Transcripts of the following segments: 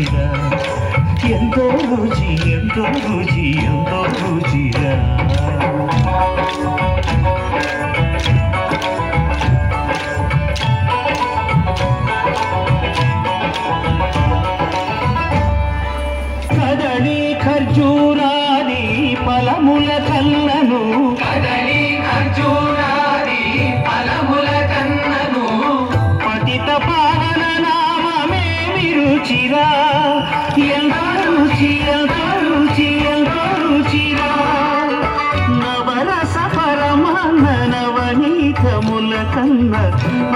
రుచిరా ఎంతో రుచి ఎంతో రుచి ఎంతో రుచిరా కదళి ఖర్జూరాది ఫలముల కన్నను కదళి ఖర్జూరాది ఫలముల కన్నను పతిత పావన నామమేమి రుచిరా ఎంతో రుచి ఎంతో రుచి ఎంతో రుచిరా నవరస పరమాన్న నవనీతముల కన్న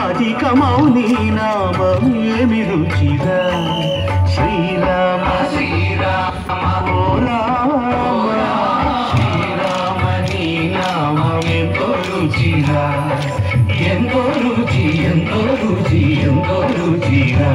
అధికమౌ నీ నామమేమి రుచిరా శ్రీరామ శ్రీరామ ఓ రామ శ్రీరామ నీ నామమెంతో రుచిరా ఎంతో రుచి ఎంతో రుచి ఎంతో రుచిరా